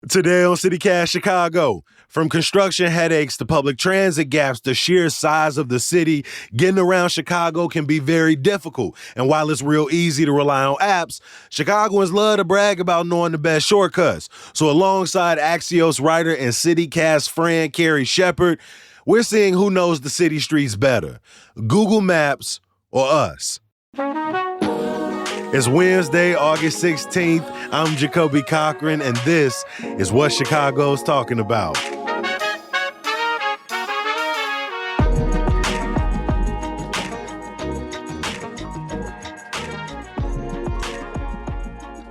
Today on CityCast Chicago, from construction headaches to public transit gaps, the sheer size of the city, getting around Chicago can be very difficult. And while it's real easy to rely on apps, Chicagoans love to brag about knowing the best shortcuts. So alongside Axios writer and CityCast friend Carrie Shepherd, we're seeing who knows the city streets better, Google Maps or us. It's Wednesday, August 16th. I'm Jacoby Cochran, and this is what Chicago's talking about.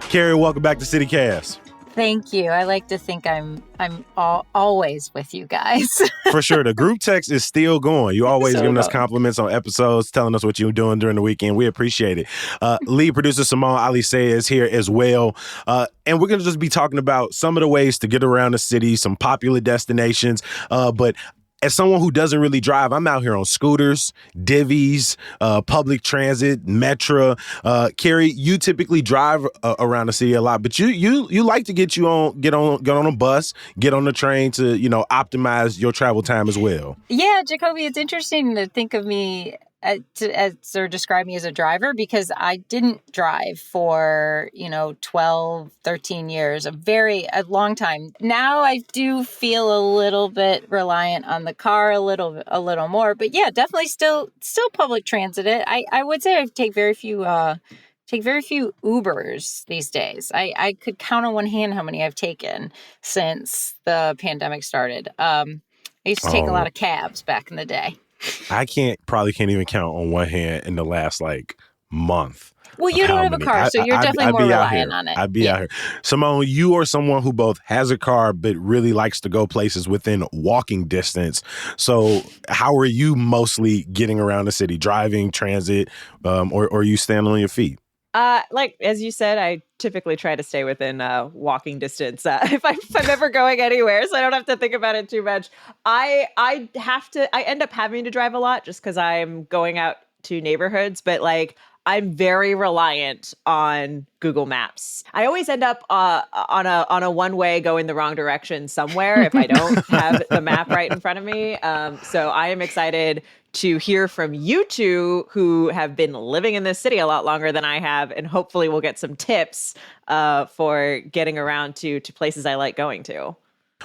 Carrie, welcome back to CityCast. Thank you. I like to think I'm always with you guys. For sure. The group text is still going. You always giving us compliments on episodes, telling us what you're doing during the weekend. We appreciate it. Lead producer Simone Alisea is here as well. And we're going to just be talking about some of the ways to get around the city, some popular destinations. But as someone who doesn't really drive, I'm out here on scooters, divvies, public transit, Metro. Carrie, you typically drive around the city a lot, but you like to get on a bus, get on the train to, optimize your travel time as well. Yeah, Jacoby, it's interesting to think of me or describe me as a driver, because I didn't drive for, 12, 13 years, a long time. Now I do feel a little bit reliant on the car a little more, but yeah, definitely still public transit. I would say I take very few Ubers these days. I could count on one hand how many I've taken since the pandemic started. I used to take a lot of cabs back in the day. I probably can't even count on one hand in the last month. Well, you don't have a car, so you're definitely more reliant on it. I'd be out here. Simone, you are someone who both has a car but really likes to go places within walking distance. So how are you mostly getting around the city? Driving, transit, or are you standing on your feet? As you said, I typically try to stay within walking distance if I'm ever going anywhere, so I don't have to think about it too much. I end up having to drive a lot just because I'm going out to neighborhoods, but I'm very reliant on Google Maps. I always end up on a one-way going the wrong direction somewhere if I don't have the map right in front of me. So I am excited to hear from you two who have been living in this city a lot longer than I have, and hopefully we'll get some tips for getting around to places I like going to.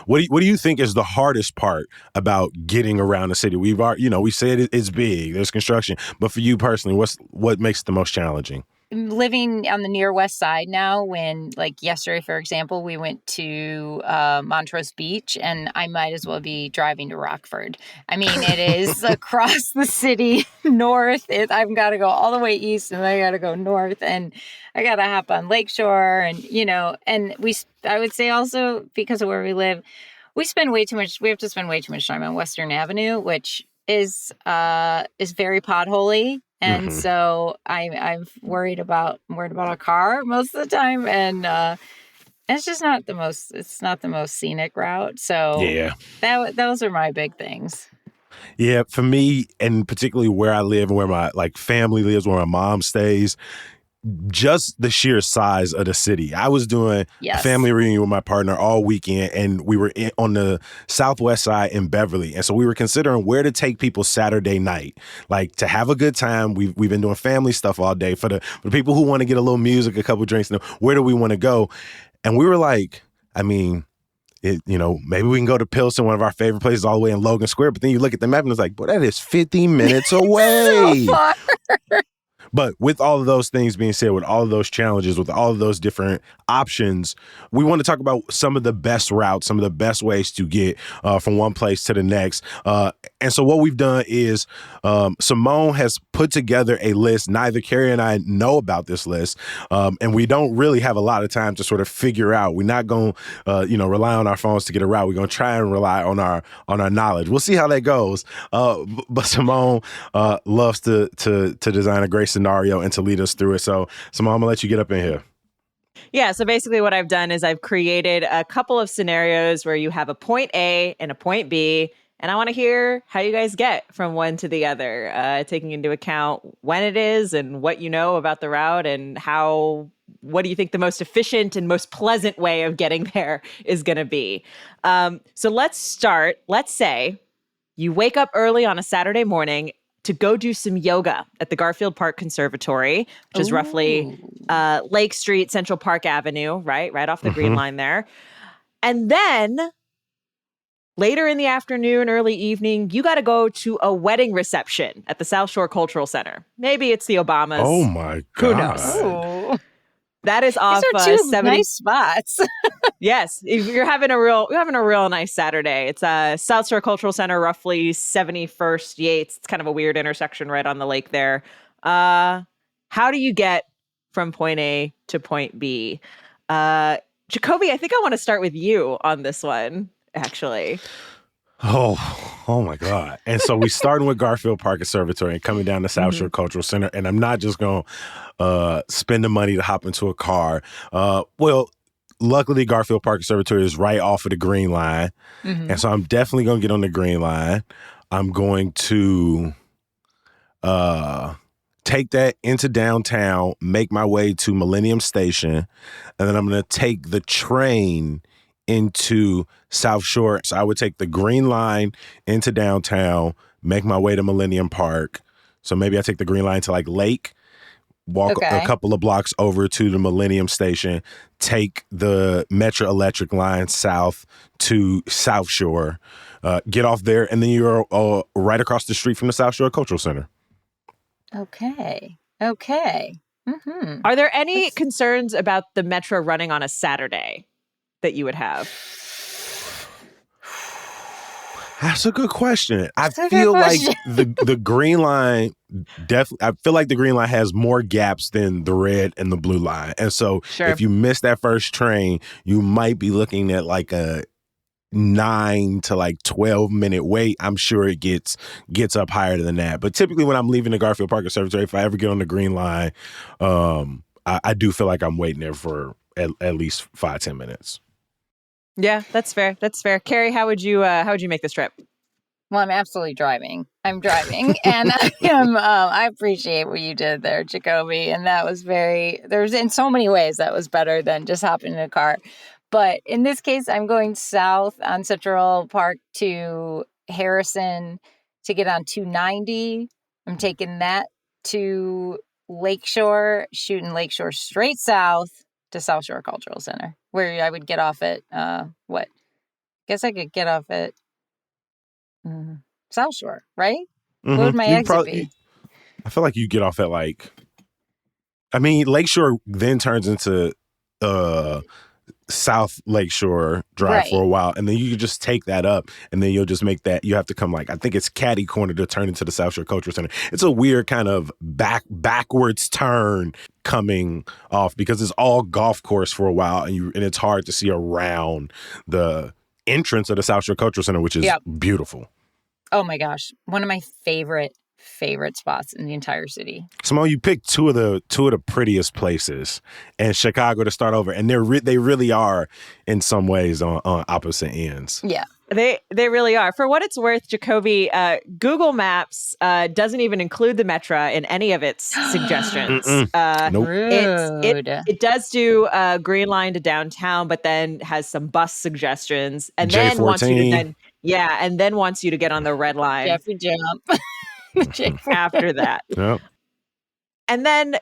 What do you think is the hardest part about getting around the city? We said it's big, there's construction, but for you personally, what makes it the most challenging? Living on the near west side now, when yesterday, for example, we went to Montrose Beach, and I might as well be driving to Rockford. I mean, it is across the city north. I've got to go all the way east, and I got to go north, and I got to hop on Lakeshore, and and I would say also, because of where we live, we have to spend way too much time on Western Avenue, which is very potholy. And so I'm worried about a car most of the time, and it's just not the most scenic route. So yeah, those are my big things. Yeah, for me, and particularly where I live and where my family lives, where my mom stays, just the sheer size of the city. I was doing a family reunion with my partner all weekend, and we were on the southwest side in Beverly. And so we were considering where to take people Saturday night, to have a good time. We've been doing family stuff all day. For the people who want to get a little music, a couple drinks, where do we want to go? And we were maybe we can go to Pilsen, one of our favorite places, all the way in Logan Square. But then you look at the map and it's boy, that is 50 minutes away. So far. But with all of those things being said, with all of those challenges, with all of those different options, we want to talk about some of the best routes, some of the best ways to get from one place to the next. And so what we've done is Simone has put together a list. Neither Carrie and I know about this list, and we don't really have a lot of time to sort of figure out. We're not going to, rely on our phones to get a route. We're going to try and rely on our knowledge. We'll see how that goes. But Simone loves to design a great scenario and to lead us through it. So Simone, I'm going to let you get up in here. Yeah, so basically what I've done is I've created a couple of scenarios where you have a point A and a point B, And I want to hear how you guys get from one to the other, taking into account when it is and what you know about the route and what do you think the most efficient and most pleasant way of getting there is going to be. So let's start. Let's say you wake up early on a Saturday morning to go do some yoga at the Garfield Park Conservatory, which is roughly Lake Street, Central Park Avenue, right off the Green Line there. And then later in the afternoon, early evening, you got to go to a wedding reception at the South Shore Cultural Center. Maybe it's the Obamas. Oh my God. Who knows? Ooh. That is off These are two 70. nice spots. Yes, if you're having a real nice Saturday. It's South Shore Cultural Center, roughly 71st Yates. It's kind of a weird intersection right on the lake there. How do you get from point A to point B? Jacoby, I think I want to start with you on this one, actually. Oh my God. And so we starting with Garfield Park Conservatory and coming down to South Shore Cultural Center. And I'm not just going to spend the money to hop into a car. Well, luckily Garfield Park Conservatory is right off of the Green Line. And so I'm definitely going to get on the Green Line. I'm going to take that into downtown, make my way to Millennium Station, and then I'm going to take the train into South Shore. So I would take the Green Line into downtown, make my way to Millennium Park. So maybe I take the Green Line to like Lake, walk a couple of blocks over to the Millennium Station, take the Metro Electric line south to South Shore, get off there, and then you're right across the street from the South Shore Cultural Center. Okay. Are there any concerns about the Metro running on a Saturday that you would have? That's a good question. I feel like the Green Line definitely. I feel like the Green Line has more gaps than the red and the blue line, and so if you miss that first train, you might be looking at like a 9 to like 12-minute wait. I'm sure it gets up higher than that. But typically, when I'm leaving the Garfield Park Conservatory, if I ever get on the Green Line, I do feel like I'm waiting there for at least 5-10 minutes. Yeah, that's fair. Carrie, how would you make this trip? Well, I'm absolutely driving. I'm driving, and I appreciate what you did there, Jacoby. And that was there's in so many ways that was better than just hopping in a car. But in this case, I'm going south on Central Park to Harrison to get on 290. I'm taking that to Lakeshore, shooting Lakeshore straight south to South Shore Cultural Center, where I would get off at, guess I could get off at South Shore, right? What would my exit be? I feel like you get off at Lakeshore then turns into South Lakeshore Drive for a while, and then you just take that up, and then you'll just make that. You have to come I think it's Caddy Corner to turn into the South Shore Cultural Center. It's a weird kind of backwards turn coming off because it's all golf course for a while, and it's hard to see around the entrance of the South Shore Cultural Center, which is beautiful. Oh my gosh, one of my favorite spots in the entire city. Simone, you picked two of the prettiest places in Chicago to start over, and they really are in some ways on opposite ends. Yeah, they really are. For what it's worth, Jacoby, Google Maps doesn't even include the Metro in any of its suggestions. Nope. It does do Green Line to downtown, but then has some bus suggestions, and then wants you to get on the red line. Jeffrey Jump. After that. Yep. And then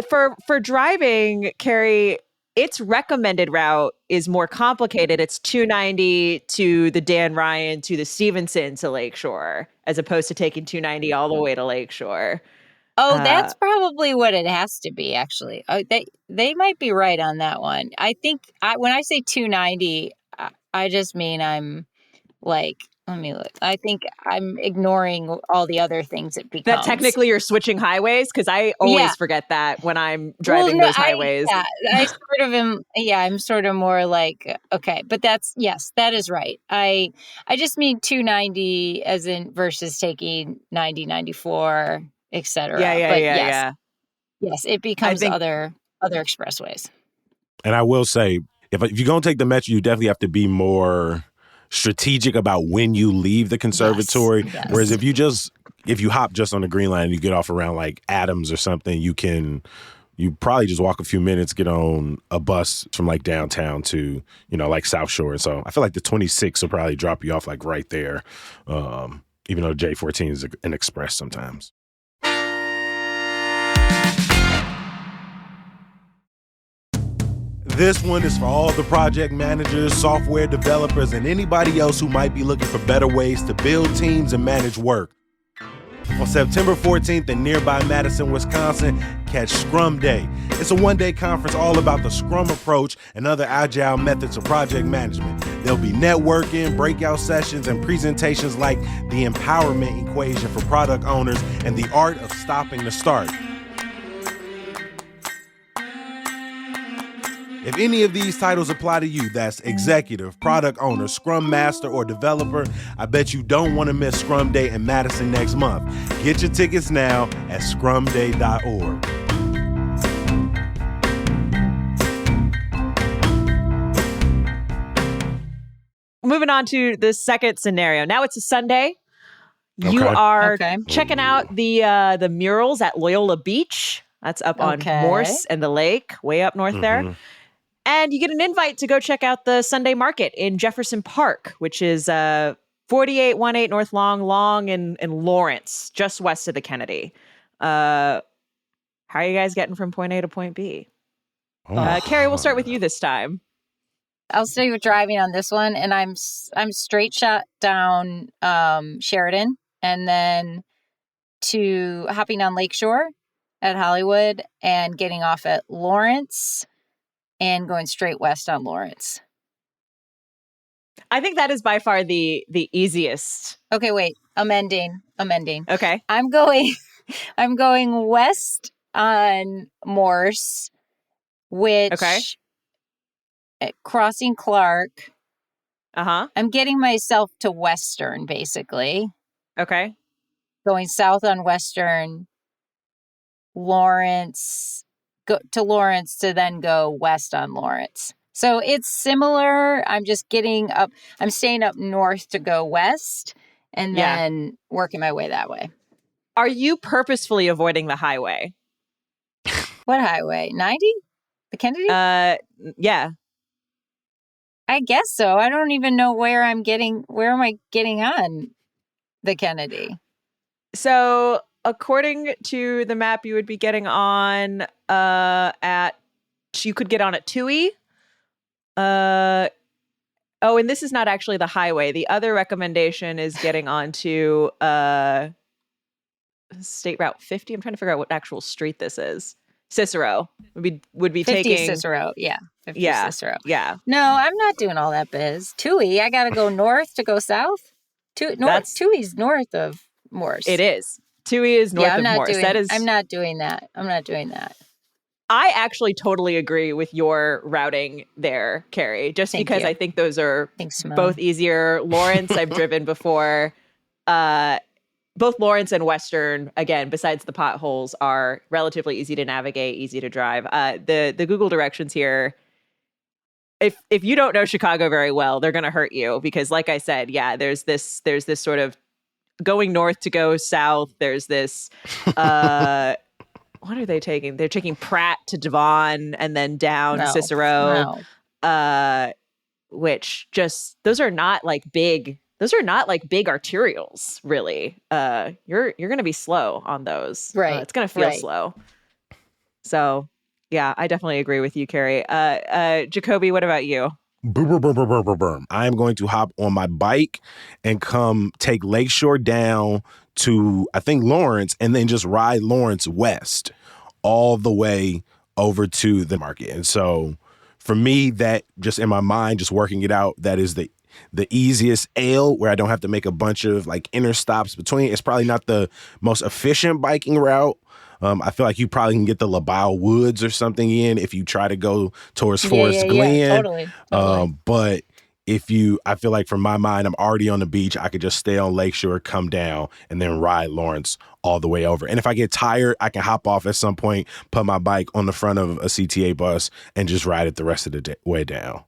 for driving, Carrie, its recommended route is more complicated. It's 290 to the Dan Ryan to the Stevenson to Lakeshore, as opposed to taking 290 all the way to Lakeshore. Oh, that's probably what it has to be, actually. Oh, they might be right on that one. I think when I say 290, I just mean I'm like, let me look. I think I'm ignoring all the other things it becomes. That technically you're switching highways? Because I always forget that when I'm driving those highways. I sort of am. Yeah, I'm sort of more like, okay. But that is right. I just mean 290 as in versus taking 90, 94, et cetera. Yeah. Yes, it becomes other expressways. And I will say, if you're going to take the Metro, you definitely have to be more strategic about when you leave the conservatory. Yes. Whereas if you hop just on the Green Line and you get off around like Adams or something, you probably just walk a few minutes, get on a bus from like downtown to, like South Shore. So I feel like the 26 will probably drop you off like right there, even though J14 is an express sometimes. This one is for all the project managers, software developers, and anybody else who might be looking for better ways to build teams and manage work. On September 14th in nearby Madison, Wisconsin, catch Scrum Day. It's a one-day conference all about the Scrum approach and other agile methods of project management. There'll be networking, breakout sessions, and presentations like the empowerment equation for product owners and the art of stopping the start. If any of these titles apply to you, that's executive, product owner, scrum master, or developer, I bet you don't want to miss Scrum Day in Madison next month. Get your tickets now at scrumday.org. Moving on to the second scenario. Now it's a Sunday. You are checking out the murals at Loyola Beach. That's up on Morse and the lake, way up north there. And you get an invite to go check out the Sunday market in Jefferson Park, which is 4818 North Long in Lawrence, just west of the Kennedy. How are you guys getting from point A to point B? Carrie, we'll start with you this time. I'll stay with driving on this one, and I'm straight shot down Sheridan, and then to hopping on Lakeshore at Hollywood and getting off at Lawrence and going straight west on Lawrence. I think that is by far the easiest. Okay, wait. Amending. Okay. I'm going west on Morse, which crossing Clark. I'm getting myself to Western, basically. Okay. Going south on Western, Lawrence, go to Lawrence to then go west on Lawrence. So it's similar. I'm just getting up. I'm staying up north to go west and then working my way that way. Are you purposefully avoiding the highway? What highway? 90? The Kennedy? Yeah. I guess so. I don't even know where am I getting on the Kennedy? So according to the map, you would be getting on you could get on at Toohey. And this is not actually the highway. The other recommendation is getting onto State Route 50. I'm trying to figure out what actual street this is. Cicero would be 50 taking Cicero. Yeah. 50 Cicero. Yeah. No, I'm not doing all that biz. Toohey, I got to go north to go south. Toohey's north of Morse. It is. Toohey is north of Morse. I'm not doing that. I actually totally agree with your routing there, Carrie, because I think those are both easier. Lawrence, I've driven before. Both Lawrence and Western, again, besides the potholes, are relatively easy to navigate, easy to drive. The Google directions here, if you don't know Chicago very well, they're going to hurt you because, like I said, there's this sort of going north to go south. There's this. What are they taking? They're taking Pratt to Devon and then down Cicero, which just those are not like big arterials, really. You're going to be slow on those. Right. It's going to feel slow. So, yeah, I definitely agree with you, Carrie. Jacoby, what about you? I'm going to hop on my bike and come take Lakeshore down to, I think, Lawrence, and then just ride Lawrence west all the way over to the market. And so for me, that just in my mind, just working it out, that is the easiest ale where I don't have to make a bunch of like inner stops between. It's probably not the most efficient biking route. I feel like you probably can get the LaBelle Woods or something in if you try to go towards Forest Glen. Yeah, totally. But I feel like from my mind, I'm already on the beach. I could just stay on Lakeshore, come down, and then ride Lawrence all the way over. And if I get tired, I can hop off at some point, put my bike on the front of a CTA bus, and just ride it the rest of the way down.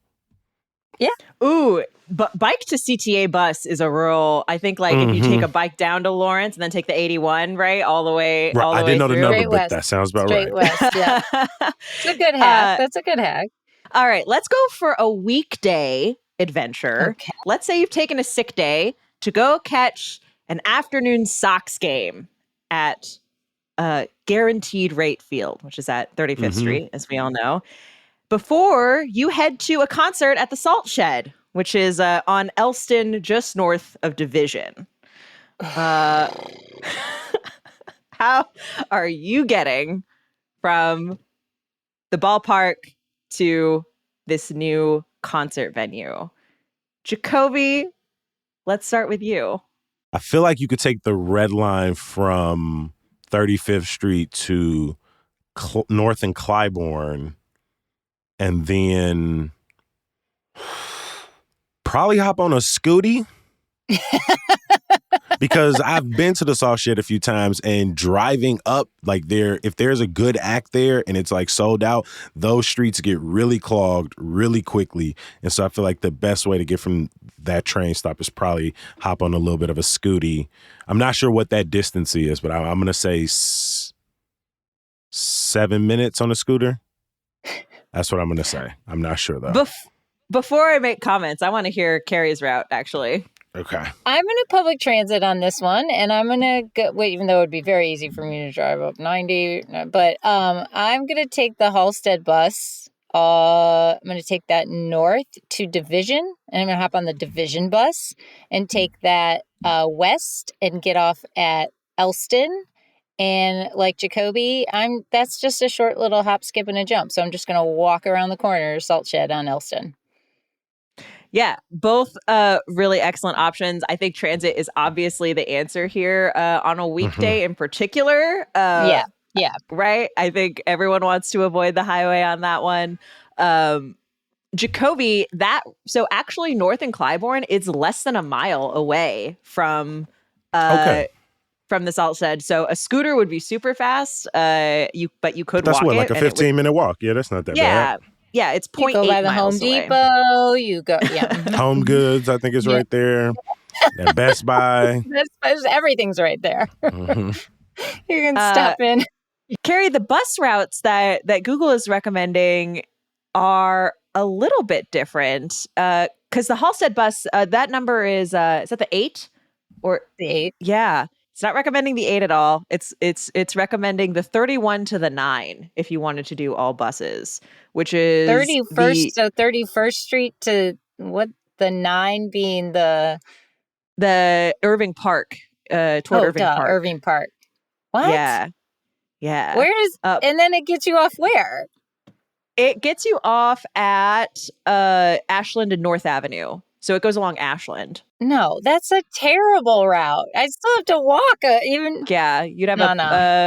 Yeah. Ooh, but bike to CTA bus is a real. I think like if you take a bike down to Lawrence and then take the 81, right, all the way, Right. I didn't know the through. number, Straight but west. that sounds about Straight right. west. Yeah. It's a good hack. That's a good hack. All right, let's go for a weekday adventure. Okay. Let's say you've taken a sick day to go catch an afternoon Sox game at Guaranteed Rate Field, which is at 35th Street, as we all know, before you head to a concert at the Salt Shed, which is on Elston, just north of Division. How are you getting from the ballpark to this new concert venue? Jacoby, let's start with you. I feel like you could take the red line from 35th Street to North and Clybourne and then probably hop on a scooty. Because I've been to the Salt Shed a few times and driving up, like if there's a good act there and it's like sold out, those streets get really clogged really quickly. And so I feel like the best way to get from that train stop is probably hop on a little bit of a scooty. I'm not sure what that distance is, but I'm going to say 7 minutes on a scooter. That's what I'm going to say. I'm not sure though. Before I make comments, I want to hear Carrie's route, actually. Okay. I'm going to public transit on this one, and I'm going to go, wait, even though it would be very easy for me to drive up 90, but I'm going to take the Halstead bus. I'm going to take that north to Division, and I'm going to hop on the Division bus and take that west and get off at Elston. And like Jacoby, that's just a short little hop, skip, and a jump. So I'm just going to walk around the corner, Salt Shed on Elston. Yeah, both really excellent options. I think transit is obviously the answer here on a weekday in particular. Yeah. Right? I think everyone wants to avoid the highway on that one. Jacoby, so actually North and Clybourne is less than a mile away from the Salt Shed. So a scooter would be super fast, but you could walk it. That's like a 15-minute walk. Yeah, that's not that bad. Yeah, it's 0.8 miles away. You go by the Home Depot. You go, Home Goods, I think is right there. And Best Buy. Everything's right there. You can stop in. Carrie, the bus routes that Google is recommending are a little bit different because the Halstead bus, that number is that the 8 or the 8? Yeah. It's not recommending the 8 at all. It's recommending the 31 to the 9 if you wanted to do all buses, which is 31st. So 31st Street to what? The 9 being the Irving Park toward Irving Park. Irving Park. What? Yeah. Where does and then it gets you off where? It gets you off at Ashland and North Avenue. So it goes along Ashland. No, that's a terrible route. I still have to walk even. Yeah, you'd have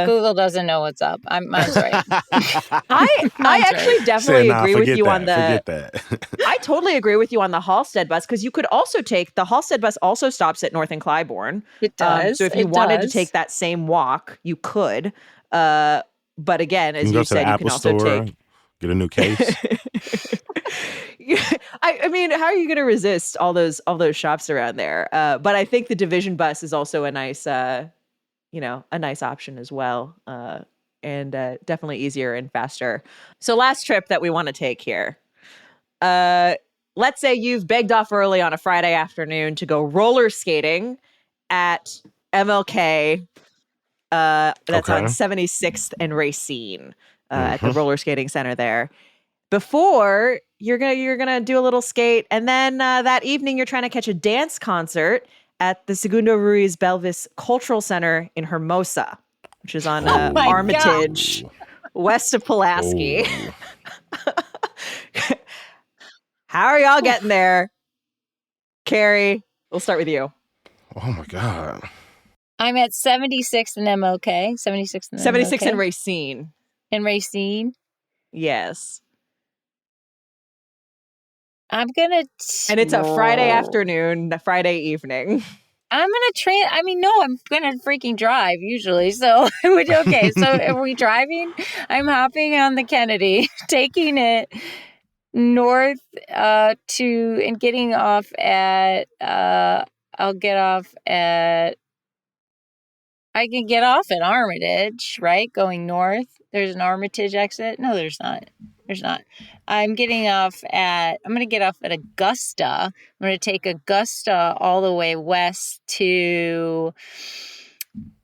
Google doesn't know what's up. Mine's right. I actually definitely agree with you on the. Forget that. I totally agree with you on the Halstead bus because you could also take the Halstead bus. Also stops at North and Clybourne. It does. So if you wanted to take that same walk, you could. But again, as you said, you can also get a new case. I mean, how are you going to resist all those shops around there? But I think the Division bus is also a nice, a nice option as well, and definitely easier and faster. So last trip that we want to take here. Let's say you've begged off early on a Friday afternoon to go roller skating at MLK. That's on 76th and Racine at the roller skating center there. Before you're gonna do a little skate, and then that evening you're trying to catch a dance concert at the Segundo Ruiz Belvis Cultural Center in Hermosa, which is on Armitage, west of Pulaski. How are y'all getting there? Carrie, we'll start with you. Oh my God. I'm at 76th and MLK. 76th and 76 MLK. in Racine. In Racine? Yes. I'm going to... And it's a Friday afternoon, a Friday evening. I'm going to I'm going to freaking drive usually. So, okay. So are we driving? I'm hopping on the Kennedy, taking it north to and getting off at I'll get off at I can get off at Armitage, right? Going north. There's an Armitage exit. No, there's not. There's not. I'm going to get off at Augusta. I'm going to take Augusta all the way west to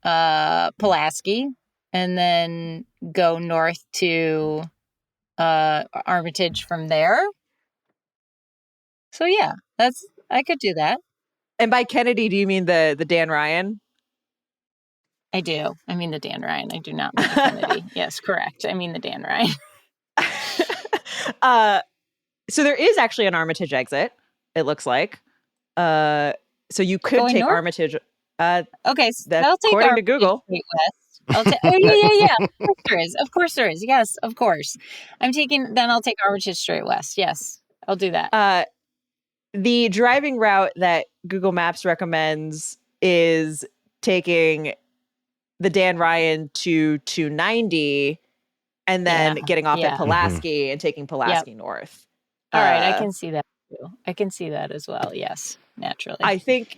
Pulaski and then go north to Armitage from there. So yeah, I could do that. And by Kennedy, do you mean the Dan Ryan? I do. I mean the Dan Ryan. I do not mean the Kennedy. Yes, correct. I mean the Dan Ryan. So there is actually an Armitage exit, it looks like. So you could Going take north? Armitage. Okay, so I'll take according to Armitage Google. straight west. Oh, yeah. Of course there is. Of course there is. Yes, of course. I'll take Armitage straight west. Yes, I'll do that. The driving route that Google Maps recommends is taking the Dan Ryan to 290 and then getting off at Pulaski and taking Pulaski north. All right, I can see that too. I can see that as well. Yes, naturally. I think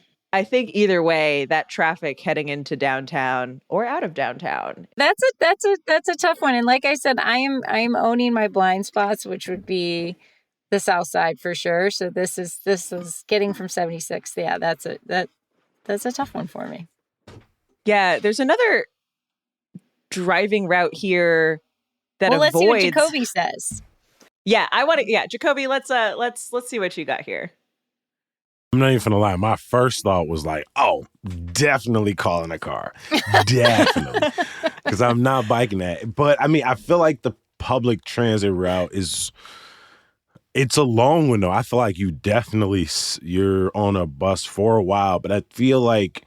either way, that traffic heading into downtown or out of downtown. That's a tough one. And like I said, I am owning my blind spots, which would be the south side for sure. So this is getting from 76. Yeah, that's a tough one for me. Yeah, there's another driving route here that avoids. Let's see what Jacoby says. Yeah, I want to. Yeah, Jacoby, let's see what you got here. I'm not even gonna lie. My first thought was like, oh, definitely calling a car. Definitely. Because I'm not biking that. But I mean, I feel like the public transit route it's a long one though. I feel like you're on a bus for a while, but I feel like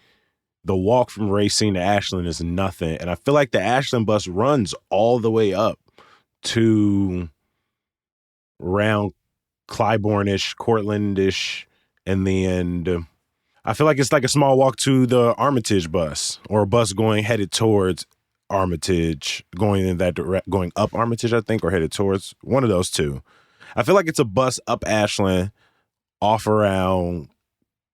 the walk from Racine to Ashland is nothing. And I feel like the Ashland bus runs all the way up to around Clybourne-ish, Cortland-ish, and then I feel like it's like a small walk to the Armitage bus or a bus headed towards Armitage, going up Armitage, I think, or headed towards one of those two. I feel like it's a bus up Ashland, off around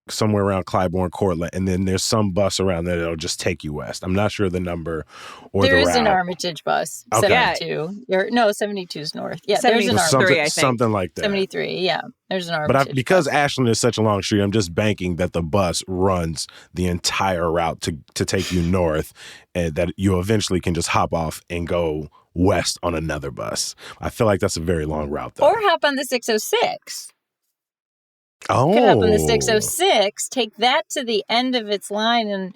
somewhere around Clybourne, Cortland, and then there's some bus around there that'll just take you west. I'm not sure the number or the route. There is an Armitage bus, okay. 72. 72 is north. Yeah, there's an Armitage. I think. Something like that. 73, yeah. There's an Armitage because bus. Ashland is such a long street, I'm just banking that the bus runs the entire route to take you north, and that you eventually can just hop off and go west on another bus. I feel like that's a very long route, though. Or hop on the 606. Oh. Could hop on the 606, take that to the end of its line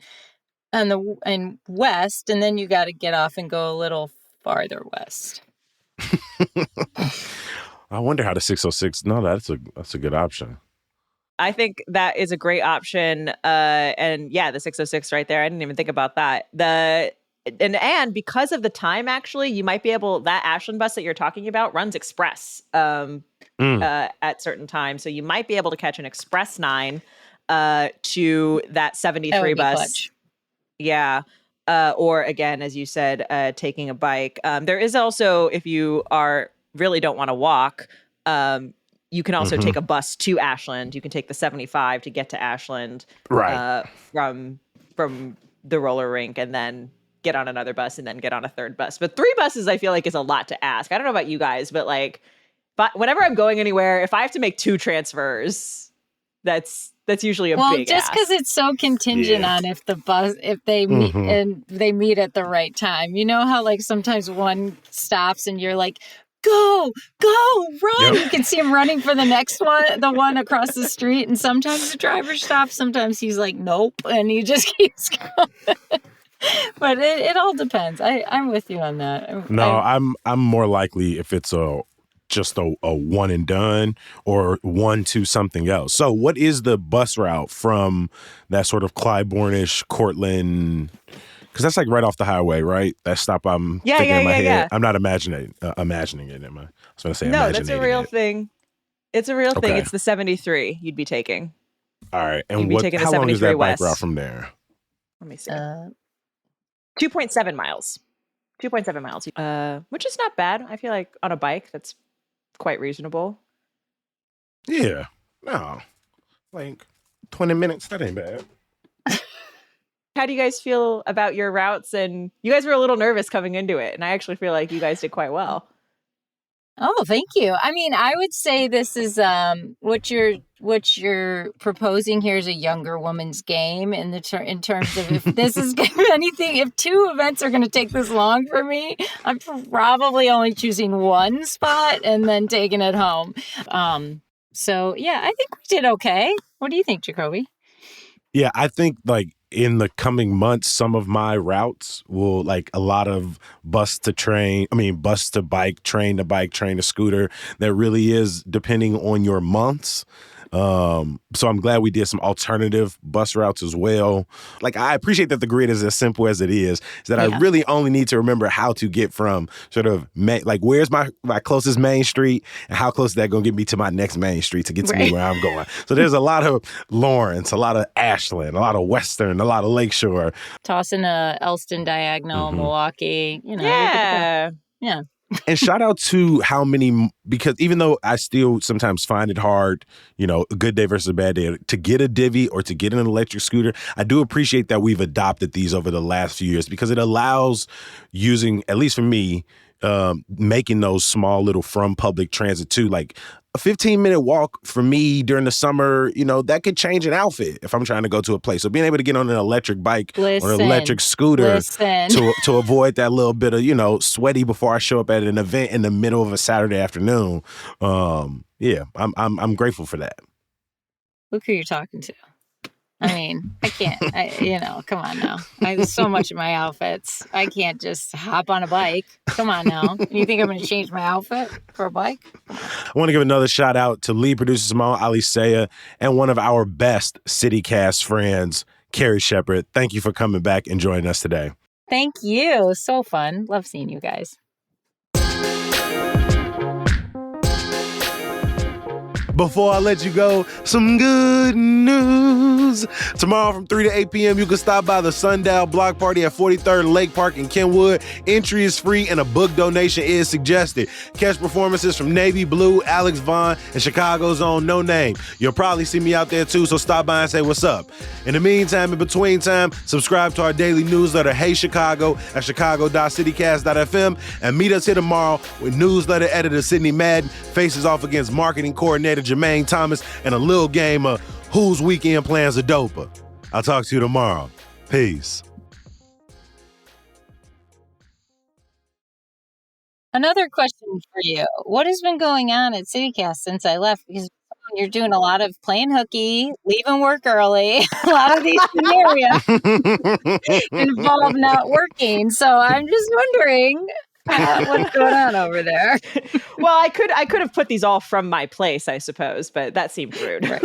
and west, and then you got to get off and go a little farther west. I wonder how the 606. No, that's a good option. I think that is a great option. And yeah, the 606 right there. I didn't even think about that. And because of the time, actually, you might be able, that Ashland bus that you're talking about runs express at certain times. So you might be able to catch an express 9 to that 73 bus. Clutch. Yeah. Or again, as you said, taking a bike. There is also, if you really don't want to walk, you can also take a bus to Ashland. You can take the 75 to get to Ashland from the roller rink, and then get on another bus, and then get on a third bus. But 3 buses, I feel like, is a lot to ask. I don't know about you guys, but whenever I'm going anywhere, if I have to make 2 transfers, that's usually a big ask. Well, just because it's so contingent on if they meet and they meet at the right time. You know how sometimes one stops and you're like, go, run. Yep. You can see him running for the next one, the one across the street. And sometimes the driver stops. Sometimes he's like, nope. And he just keeps going. But it all depends. I'm with you on that. I'm more likely if it's just a one and done or one to something else. So what is the bus route from that sort of Clybourne-ish, Cortland? Because that's right off the highway, right? That stop I'm thinking in my head. Yeah. I'm not imagining it. Am I? I was going to say no, that's a real thing. It's a real thing. It's the 73 you'd be taking. All right. And how long is that bike route from there? Let me see. 2.7 miles. 2.7 miles, which is not bad. I feel like on a bike, that's quite reasonable. Yeah. No. Like 20 minutes, that ain't bad. How do you guys feel about your routes? And you guys were a little nervous coming into it, and I actually feel like you guys did quite well. Oh, thank you. I mean, I would say this is what you're proposing here is a younger woman's game in terms of if this is anything. If 2 events are going to take this long for me, I'm probably only choosing one spot and then taking it home. So yeah, I think we did okay. What do you think, Jacoby? Yeah, I think like in the coming months, some of my routes will like a lot of bus to bike, train to scooter. That really is depending on your months. So I'm glad we did some alternative bus routes as well. Like, I appreciate that the grid is as simple as it is that I really only need to remember how to get from sort of where's my closest main street and how close is that going to get me to my next main street to get to me where I'm going. So there's a lot of Lawrence, a lot of Ashland, a lot of Western, a lot of Lakeshore. Tossing a Elston diagonal, Milwaukee, Yeah. Yeah. And shout out to how many, because even though I still sometimes find it hard, a good day versus a bad day, to get a divvy or to get an electric scooter, I do appreciate that we've adopted these over the last few years because it allows using, at least for me, making those small little from public transit too, like a 15-minute walk for me during the summer, that could change an outfit if I'm trying to go to a place. So being able to get on an electric bike or an electric scooter to avoid that little bit of, sweaty before I show up at an event in the middle of a Saturday afternoon. I'm grateful for that. Look who you're talking to. I mean, I can't, come on now. There's so much in my outfits. I can't just hop on a bike. Come on now. You think I'm going to change my outfit for a bike? I want to give another shout out to lead producer Simone Alisea and one of our best CityCast friends, Carrie Shepherd. Thank you for coming back and joining us today. Thank you. So fun. Love seeing you guys. Before I let you go, some good news. Tomorrow from 3 to 8 p.m., you can stop by the Sundial Block Party at 43rd Lake Park in Kenwood. Entry is free and a book donation is suggested. Catch performances from Navy Blue, Alex Vaughn, and Chicago's own No Name. You'll probably see me out there too, so stop by and say what's up. In the meantime, in between time, subscribe to our daily newsletter, Hey Chicago, at chicago.citycast.fm, and meet us here tomorrow with newsletter editor Sydney Madden faces off against marketing coordinator Jermaine Thomas and a little game of whose weekend plans are doper. I'll talk to you tomorrow. Peace. Another question for you. What has been going on at CityCast since I left? Because you're doing a lot of playing hooky, leaving work early. A lot of these scenarios involve not working. So I'm just wondering what's going on over there. Well, I could have put these all from my place, I suppose, but that seemed rude. Right.